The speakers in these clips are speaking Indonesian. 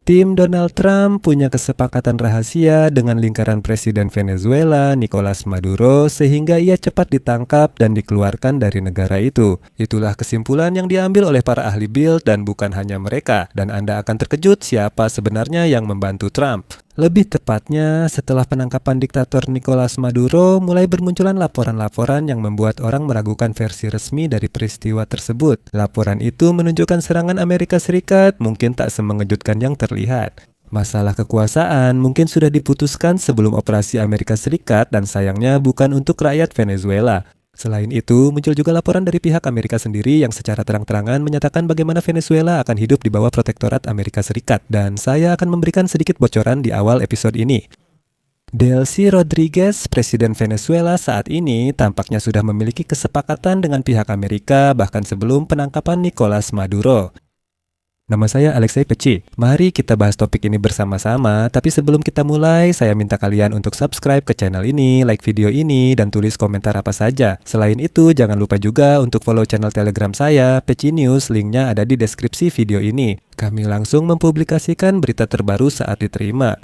Tim Donald Trump punya kesepakatan rahasia dengan lingkaran Presiden Venezuela, Nicolas Maduro, sehingga ia cepat ditangkap dan dikeluarkan dari negara itu. Itulah kesimpulan yang diambil oleh para ahli Bild dan bukan hanya mereka. Dan Anda akan terkejut siapa sebenarnya yang membantu Trump. Lebih tepatnya, setelah penangkapan diktator Nicolas Maduro, mulai bermunculan laporan-laporan yang membuat orang meragukan versi resmi dari peristiwa tersebut. Laporan itu menunjukkan serangan Amerika Serikat mungkin tak semengejutkan yang terlihat. Masalah kekuasaan mungkin sudah diputuskan sebelum operasi Amerika Serikat dan sayangnya bukan untuk rakyat Venezuela. Selain itu, muncul juga laporan dari pihak Amerika sendiri yang secara terang-terangan menyatakan bagaimana Venezuela akan hidup di bawah protektorat Amerika Serikat. Dan saya akan memberikan sedikit bocoran di awal episode ini. Delcy Rodriguez, Presiden Venezuela saat ini, tampaknya sudah memiliki kesepakatan dengan pihak Amerika bahkan sebelum penangkapan Nicolas Maduro. Nama saya Alexei Peci. Mari kita bahas topik ini bersama-sama, tapi sebelum kita mulai, saya minta kalian untuk subscribe ke channel ini, like video ini, dan tulis komentar apa saja. Selain itu, jangan lupa juga untuk follow channel Telegram saya, Peci News, linknya ada di deskripsi video ini. Kami langsung mempublikasikan berita terbaru saat diterima.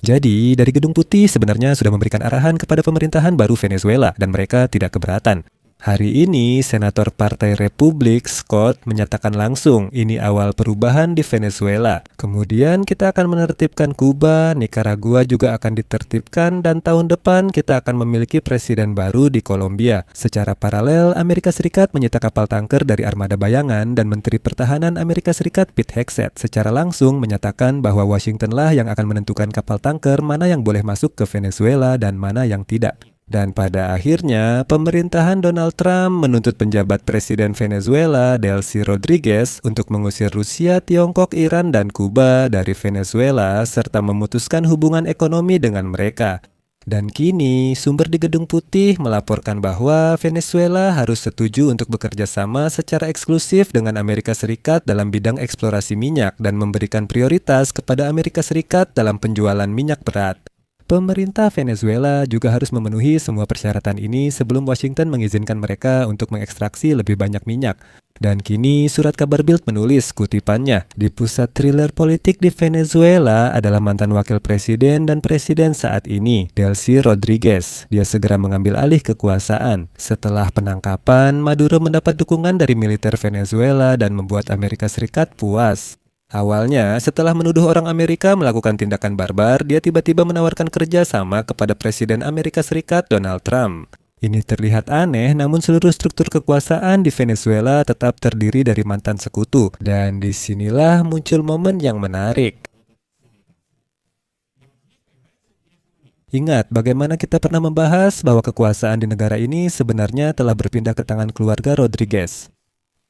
Jadi, dari Gedung Putih sebenarnya sudah memberikan arahan kepada pemerintahan baru Venezuela, dan mereka tidak keberatan. Hari ini, Senator Partai Republik Scott menyatakan langsung ini awal perubahan di Venezuela. Kemudian kita akan menertibkan Kuba, Nicaragua juga akan ditertibkan, dan tahun depan kita akan memiliki presiden baru di Kolombia. Secara paralel, Amerika Serikat menyita kapal tanker dari Armada Bayangan dan Menteri Pertahanan Amerika Serikat Pete Hegseth secara langsung menyatakan bahwa Washington lah yang akan menentukan kapal tanker mana yang boleh masuk ke Venezuela dan mana yang tidak. Dan pada akhirnya, pemerintahan Donald Trump menuntut penjabat Presiden Venezuela, Delcy Rodriguez, untuk mengusir Rusia, Tiongkok, Iran, dan Kuba dari Venezuela, serta memutuskan hubungan ekonomi dengan mereka. Dan kini, sumber di Gedung Putih melaporkan bahwa Venezuela harus setuju untuk bekerja sama secara eksklusif dengan Amerika Serikat dalam bidang eksplorasi minyak dan memberikan prioritas kepada Amerika Serikat dalam penjualan minyak berat. Pemerintah Venezuela juga harus memenuhi semua persyaratan ini sebelum Washington mengizinkan mereka untuk mengekstraksi lebih banyak minyak. Dan kini surat kabar Bild menulis kutipannya, di pusat thriller politik di Venezuela adalah mantan wakil presiden dan presiden saat ini, Delcy Rodriguez. Dia segera mengambil alih kekuasaan. Setelah penangkapan, Maduro mendapat dukungan dari militer Venezuela dan membuat Amerika Serikat puas. Awalnya, setelah menuduh orang Amerika melakukan tindakan barbar, dia tiba-tiba menawarkan kerja sama kepada Presiden Amerika Serikat Donald Trump. Ini terlihat aneh, namun seluruh struktur kekuasaan di Venezuela tetap terdiri dari mantan sekutu. Dan disinilah muncul momen yang menarik. Ingat, bagaimana kita pernah membahas bahwa kekuasaan di negara ini sebenarnya telah berpindah ke tangan keluarga Rodriguez.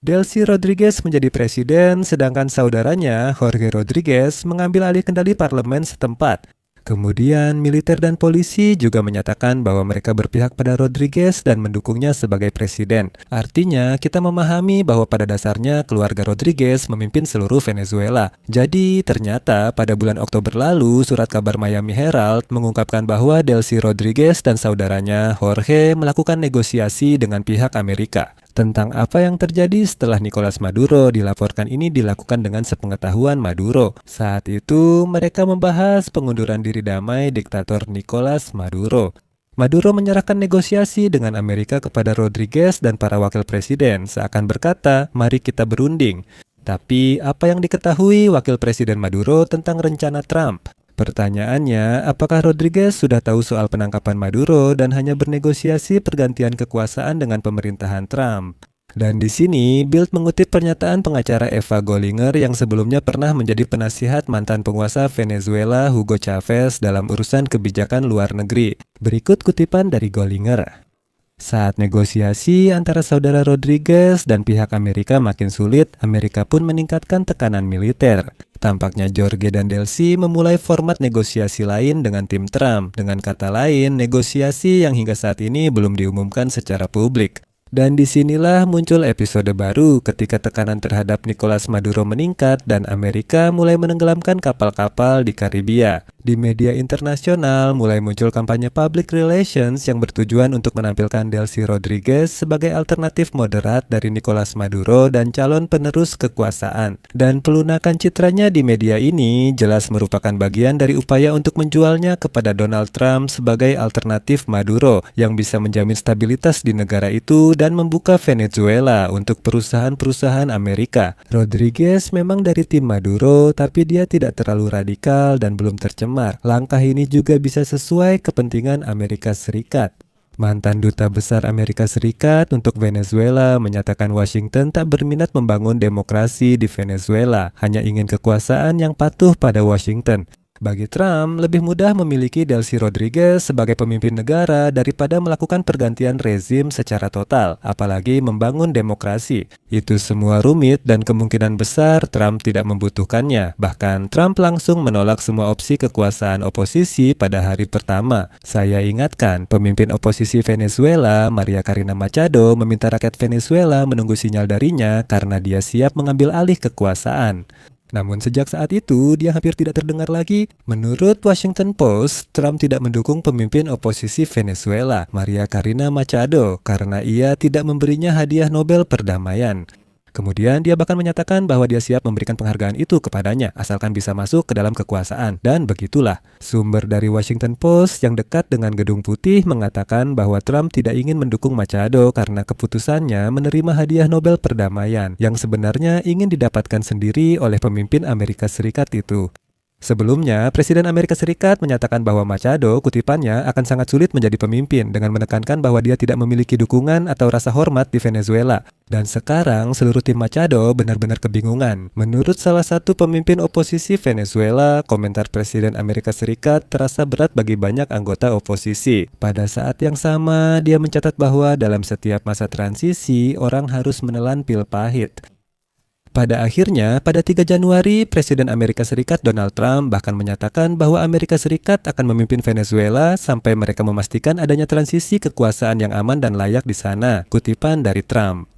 Delcy Rodriguez menjadi presiden, sedangkan saudaranya, Jorge Rodriguez, mengambil alih kendali parlemen setempat. Kemudian, militer dan polisi juga menyatakan bahwa mereka berpihak pada Rodriguez dan mendukungnya sebagai presiden. Artinya, kita memahami bahwa pada dasarnya keluarga Rodriguez memimpin seluruh Venezuela. Jadi, ternyata pada bulan Oktober lalu, surat kabar Miami Herald mengungkapkan bahwa Delcy Rodriguez dan saudaranya, Jorge, melakukan negosiasi dengan pihak Amerika. Tentang apa yang terjadi setelah Nicolas Maduro dilaporkan ini dilakukan dengan sepengetahuan Maduro. Saat itu, mereka membahas pengunduran diri damai diktator Nicolas Maduro. Maduro menyerahkan negosiasi dengan Amerika kepada Rodriguez dan para wakil presiden, seakan berkata, mari kita berunding. Tapi, apa yang diketahui wakil presiden Maduro tentang rencana Trump? Pertanyaannya, apakah Rodriguez sudah tahu soal penangkapan Maduro dan hanya bernegosiasi pergantian kekuasaan dengan pemerintahan Trump? Dan di sini, Bild mengutip pernyataan pengacara Eva Gollinger yang sebelumnya pernah menjadi penasihat mantan penguasa Venezuela Hugo Chavez dalam urusan kebijakan luar negeri. Berikut kutipan dari Gollinger. Saat negosiasi antara saudara Rodriguez dan pihak Amerika makin sulit, Amerika pun meningkatkan tekanan militer. Tampaknya Jorge dan Delcy memulai format negosiasi lain dengan tim Trump. Dengan kata lain, negosiasi yang hingga saat ini belum diumumkan secara publik. Dan disinilah muncul episode baru ketika tekanan terhadap Nicolas Maduro meningkat dan Amerika mulai menenggelamkan kapal-kapal di Karibia. Di media internasional mulai muncul kampanye public relations yang bertujuan untuk menampilkan Delcy Rodriguez sebagai alternatif moderat dari Nicolas Maduro dan calon penerus kekuasaan. Dan pelunakan citranya di media ini jelas merupakan bagian dari upaya untuk menjualnya kepada Donald Trump sebagai alternatif Maduro yang bisa menjamin stabilitas di negara itu dan membuka Venezuela untuk perusahaan-perusahaan Amerika. Rodriguez memang dari tim Maduro, tapi dia tidak terlalu radikal dan belum tercemar. Langkah ini juga bisa sesuai kepentingan Amerika Serikat. Mantan Duta Besar Amerika Serikat untuk Venezuela menyatakan Washington tak berminat membangun demokrasi di Venezuela, hanya ingin kekuasaan yang patuh pada Washington. Bagi Trump, lebih mudah memiliki Delcy Rodriguez sebagai pemimpin negara daripada melakukan pergantian rezim secara total, apalagi membangun demokrasi. Itu semua rumit dan kemungkinan besar Trump tidak membutuhkannya. Bahkan Trump langsung menolak semua opsi kekuasaan oposisi pada hari pertama. Saya ingatkan, pemimpin oposisi Venezuela, Maria Corina Machado, meminta rakyat Venezuela menunggu sinyal darinya karena dia siap mengambil alih kekuasaan. Namun sejak saat itu, dia hampir tidak terdengar lagi. Menurut Washington Post, Trump tidak mendukung pemimpin oposisi Venezuela, Maria Corina Machado, karena ia tidak memberinya hadiah Nobel perdamaian. Kemudian dia bahkan menyatakan bahwa dia siap memberikan penghargaan itu kepadanya, asalkan bisa masuk ke dalam kekuasaan. Dan begitulah. Sumber dari Washington Post yang dekat dengan Gedung Putih mengatakan bahwa Trump tidak ingin mendukung Machado karena keputusannya menerima hadiah Nobel perdamaian yang sebenarnya ingin didapatkan sendiri oleh pemimpin Amerika Serikat itu. Sebelumnya, Presiden Amerika Serikat menyatakan bahwa Machado, kutipannya, akan sangat sulit menjadi pemimpin dengan menekankan bahwa dia tidak memiliki dukungan atau rasa hormat di Venezuela. Dan sekarang, seluruh tim Machado benar-benar kebingungan. Menurut salah satu pemimpin oposisi Venezuela, komentar Presiden Amerika Serikat terasa berat bagi banyak anggota oposisi. Pada saat yang sama, dia mencatat bahwa dalam setiap masa transisi, orang harus menelan pil pahit. Pada akhirnya, pada 3 Januari, Presiden Amerika Serikat Donald Trump bahkan menyatakan bahwa Amerika Serikat akan memimpin Venezuela sampai mereka memastikan adanya transisi kekuasaan yang aman dan layak di sana. Kutipan dari Trump.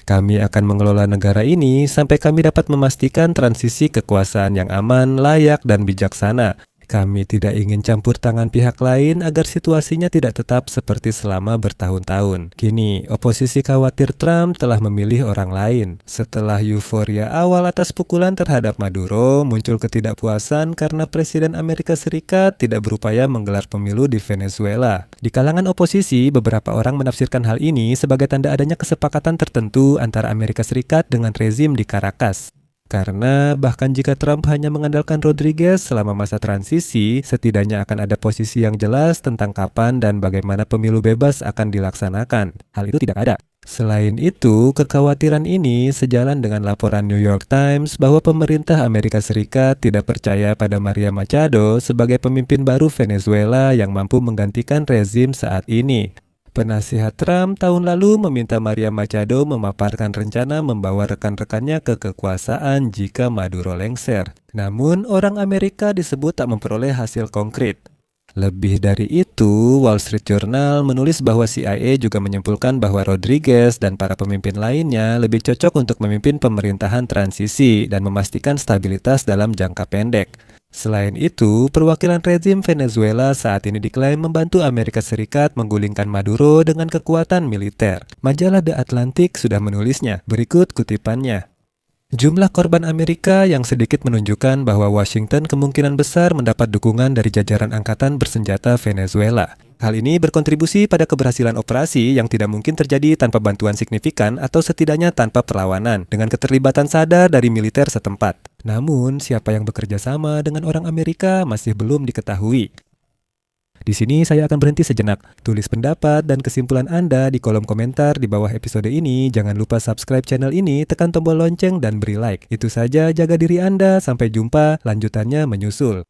Kami akan mengelola negara ini sampai kami dapat memastikan transisi kekuasaan yang aman, layak, dan bijaksana. Kami tidak ingin campur tangan pihak lain agar situasinya tidak tetap seperti selama bertahun-tahun. Kini, oposisi khawatir Trump telah memilih orang lain. Setelah euforia awal atas pukulan terhadap Maduro, muncul ketidakpuasan karena Presiden Amerika Serikat tidak berupaya menggelar pemilu di Venezuela. Di kalangan oposisi, beberapa orang menafsirkan hal ini sebagai tanda adanya kesepakatan tertentu antara Amerika Serikat dengan rezim di Caracas. Karena bahkan jika Trump hanya mengandalkan Rodriguez selama masa transisi, setidaknya akan ada posisi yang jelas tentang kapan dan bagaimana pemilu bebas akan dilaksanakan. Hal itu tidak ada. Selain itu, kekhawatiran ini sejalan dengan laporan New York Times bahwa pemerintah Amerika Serikat tidak percaya pada Maria Machado sebagai pemimpin baru Venezuela yang mampu menggantikan rezim saat ini. Penasihat Trump tahun lalu meminta Maria Machado memaparkan rencana membawa rekan-rekannya ke kekuasaan jika Maduro lengser. Namun, orang Amerika disebut tak memperoleh hasil konkret. Lebih dari itu, Wall Street Journal menulis bahwa CIA juga menyimpulkan bahwa Rodriguez dan para pemimpin lainnya lebih cocok untuk memimpin pemerintahan transisi dan memastikan stabilitas dalam jangka pendek. Selain itu, perwakilan rezim Venezuela saat ini diklaim membantu Amerika Serikat menggulingkan Maduro dengan kekuatan militer. Majalah The Atlantic sudah menulisnya. Berikut kutipannya. Jumlah korban Amerika yang sedikit menunjukkan bahwa Washington kemungkinan besar mendapat dukungan dari jajaran angkatan bersenjata Venezuela. Hal ini berkontribusi pada keberhasilan operasi yang tidak mungkin terjadi tanpa bantuan signifikan atau setidaknya tanpa perlawanan dengan keterlibatan sadar dari militer setempat. Namun, siapa yang bekerja sama dengan orang Amerika masih belum diketahui. Di sini saya akan berhenti sejenak. Tulis pendapat dan kesimpulan Anda di kolom komentar di bawah episode ini. Jangan lupa subscribe channel ini, tekan tombol lonceng dan beri like. Itu saja, jaga diri Anda. Sampai jumpa, lanjutannya menyusul.